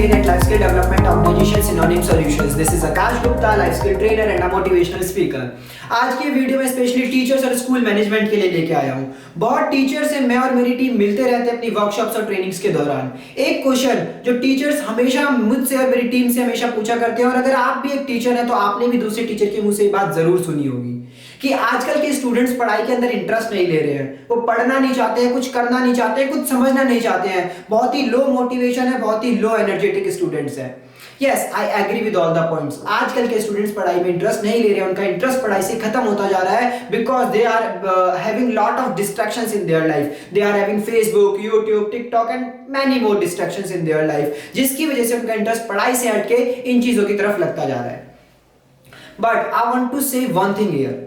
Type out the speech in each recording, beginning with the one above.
again at Life Skill Development Organization Synonym Solutions. This is Akash Gupta, Life Skill Trainer and a motivational speaker. आज की video में specially teachers और school management के लिए लेके आया हूँ। बहुत टीचर्स से मैं और मेरी टीम मिलते रहते हैं अपनी वर्कशॉप्स और ट्रेनिंग्स के दौरान। एक क्वेश्चन जो टीचर्स हमेशा मुझसे और मेरी टीम से हमेशा पूछा करते हैं, और अगर आप भी एक टीचर हैं तो आपने भी दूसरे टीचर के मुंह से ये बात जरूर सुनी होगी कि आजकल के स्टूडेंट्स पढ़ाई के अंदर इंटरेस्ट नहीं ले रहे हैं, वो पढ़ना नहीं चाहते हैं, कुछ करना नहीं चाहते हैं, कुछ समझना नहीं चाहते हैं, बहुत ही लो मोटिवेशन है, बहुत ही लो एनर्जेटिक स्टूडेंट्स हैं। Yes, I agree with all the points. आजकल के स्टूडेंट्स पढ़ाई में इंटरेस्ट नहीं ले रहे हैं, उनका इंटरेस्ट पढ़ाई से खत्म होता जा रहा है because they are having lot of distractions in their life. They are having Facebook, YouTube, TikTok and many more distractions in their life, जिसकी वजह से उनका इंटरेस्ट पढ़ाई से हटके इन चीजों की तरफ लगता जा रहा है। But I want to say one thing here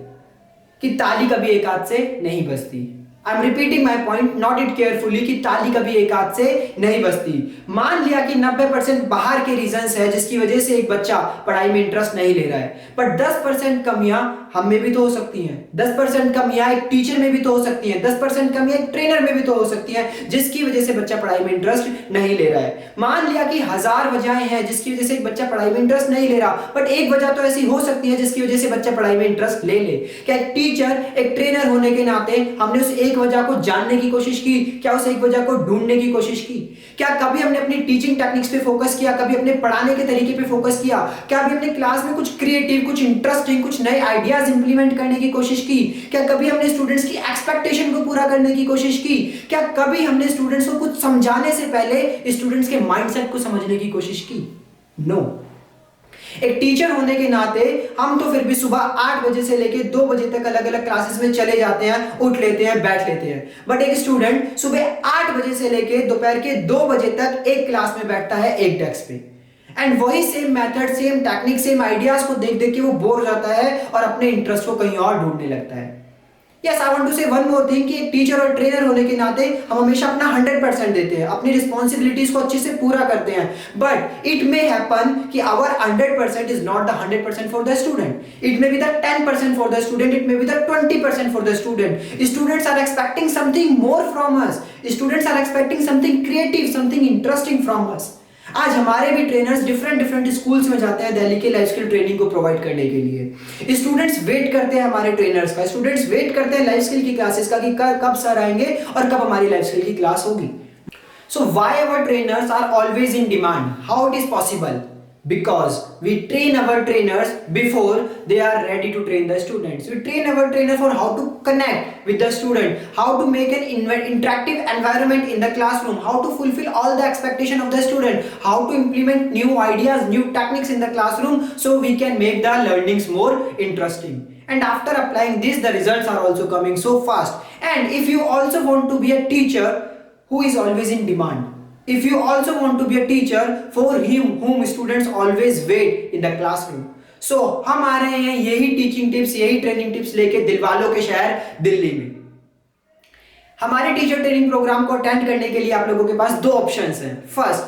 कि ताली कभी एक हाथ से नहीं बजती। I am repeating my point, not it carefully, कि ताली कभी एक हाथ से नहीं बजती। मान लिया कि 90% बाहर के रीजंस है जिसकी वजह से एक बच्चा पढ़ाई में इंटरेस्ट नहीं ले रहा है, बट 10% कमियां हम में भी तो हो सकती हैं, 10% कमियां एक टीचर में भी तो हो सकती हैं, 10% कमियां एक ट्रेनर में भी तो हो सकती हैं जिसकी वजह से बच्चा पढ़ाई में इंटरेस्ट नहीं ले रहा है। मान लिया कि 1000 वजहें हैं जिसकी वजह से एक बच्चा पढ़ाई में इंटरेस्ट नहीं ले रहा, बट एक वजह तो ऐसी हो सकती है जिसकी वजह से बच्चा पढ़ाई में इंटरेस्ट ले ले। क्या एक टीचर, एक ट्रेनर होने के नाते हमने उस एक वजह को जानने की कोशिश की? क्या उस एक वजह को ढूंढने की कोशिश की? क्या कभी हमने अपनी टीचिंग टेक्निक्स पे फोकस किया? कभी अपने पढ़ाने के तरीके पे फोकस किया? क्या कभी हमने क्लास में कुछ क्रिएटिव, कुछ इंटरेस्टिंग, कुछ नए आइडियाज इंप्लीमेंट करने की कोशिश की? क्या कभी हमने स्टूडेंट्स की एक्सपेक्टेशन को पूरा करने की कोशिश की? क्या कभी हमने स्टूडेंट्स को कुछ समझाने से पहले स्टूडेंट्स के माइंडसेट को समझने की कोशिश की? नो। एक टीचर होने के नाते हम तो फिर भी सुबह 8 बजे से लेके 2 बजे तक अलग अलग क्लासेस में चले जाते हैं, उठ लेते हैं, बैठ लेते हैं, बट एक स्टूडेंट सुबह 8 बजे से लेके दोपहर के 2 बजे तक एक क्लास में बैठता है एक डेस्क पे, एंड वही same method, same technique, same ideas को देख देख के वो बोर हो जाता है और अपने इंटरेस्ट को कहीं और ढूंढने लगता है। Yes, I want to say one more thing कि एक टीचर और ट्रेनर होने के नाते हम हमेशा अपना 100% देते हैं, अपनी रिस्पॉन्सिबिलिटीज को अच्छे से पूरा करते हैं, बट इट मे हैपन कि our 100% is not the 100% for the student. It may be the 10% for the student, it may be the 20% for the student. Students are expecting something more from us, students are expecting something creative, something interesting from us. आज हमारे भी trainers different schools में जाते हैं दिल्ली के life skill training को provide करने के लिए। स्टूडेंट्स वेट करते हैं हमारे ट्रेनर्स का, स्टूडेंट्स वेट करते हैं लाइफ स्किल की क्लासेस का कि कब सर आएंगे और कब हमारी लाइफ स्किल की क्लास होगी। So why our trainers are always in demand? How it is possible? Because we train our trainers before they are ready to train the students. We train our trainer for how to connect with the student, how to make an interactive environment in the classroom, how to fulfill all the expectation of the student, how to implement new ideas, new techniques in the classroom so we can make the learnings more interesting. And after applying this, the results are also coming so fast. And if you also want to be a teacher who is always in demand, if you also want to be a teacher for whom students always wait in the classroom, so हम आ रहे हैं यही teaching tips, यही training tips लेके दिलवालों के शहर दिल्ली में। हमारे टीचर ट्रेनिंग प्रोग्राम को अटेंड करने के लिए आप लोगों के पास 2 ऑप्शंस हैं। फर्स्ट,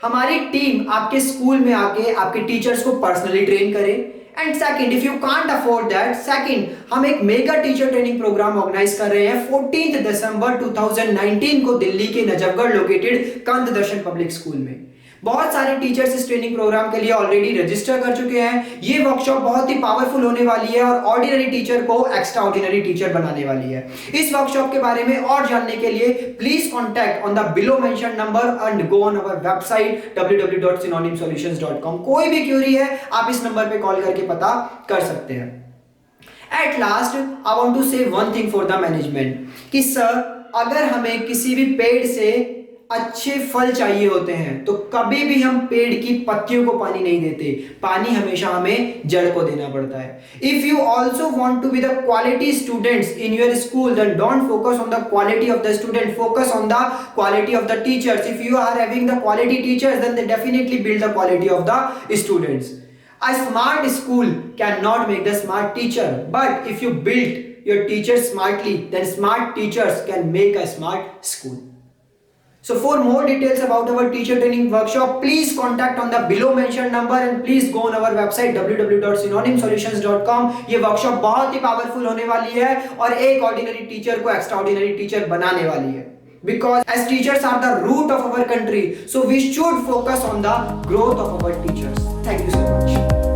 हमारी टीम आपके स्कूल में आके आपके टीचर्स को पर्सनली ट्रेन करे, and second, if you can't afford that, second, हम एक mega teacher training programme organise कर रहे हैं 14 दिसंबर 2019 को दिल्ली के नजफगढ़ लोकेटेड कंद दर्शन पब्लिक स्कूल में। बहुत सारे टीचर्स इस ट्रेनिंग प्रोग्राम के लिए ऑलरेडी रजिस्टर कर चुके हैं। ये वर्कशॉप बहुत ही पावरफुल होने वाली है और ऑर्डिनरी टीचर को एक्स्ट्रा ऑर्डिनरी टीचर बनाने वाली है। इस वर्कशॉप के बारे में और जानने के लिए please contact on the below mention number and go on our website www.synonymsolutions.com। कोई भी क्वेरी है आप इस नंबर पे कॉल करके पता कर सकते हैं। At last, I want to say one thing for the management कि सर, अगर हमें किसी भी पेड़ से अच्छे फल चाहिए होते हैं तो कभी भी हम पेड़ की पत्तियों को पानी नहीं देते, पानी हमेशा हमें जड़ को देना पड़ता है। If you also want to be the quality students in your school, then don't focus on the quality of the student, focus on the quality of the teachers. If you are having the quality teachers, then they definitely build the quality of the students. A smart school cannot make the smart teacher, but if you build your teachers smartly, then smart teachers can make a smart school. So for more details about our teacher training workshop, please contact on the below mentioned number and please go on our website www.synonymsolutions.com. ये workshop बहुत ही powerful होने वाली है और एक ordinary teacher को extra ordinary teacher बनाने वाली है। because as teachers are the root of our country, so we should focus on the growth of our teachers. Thank you so much.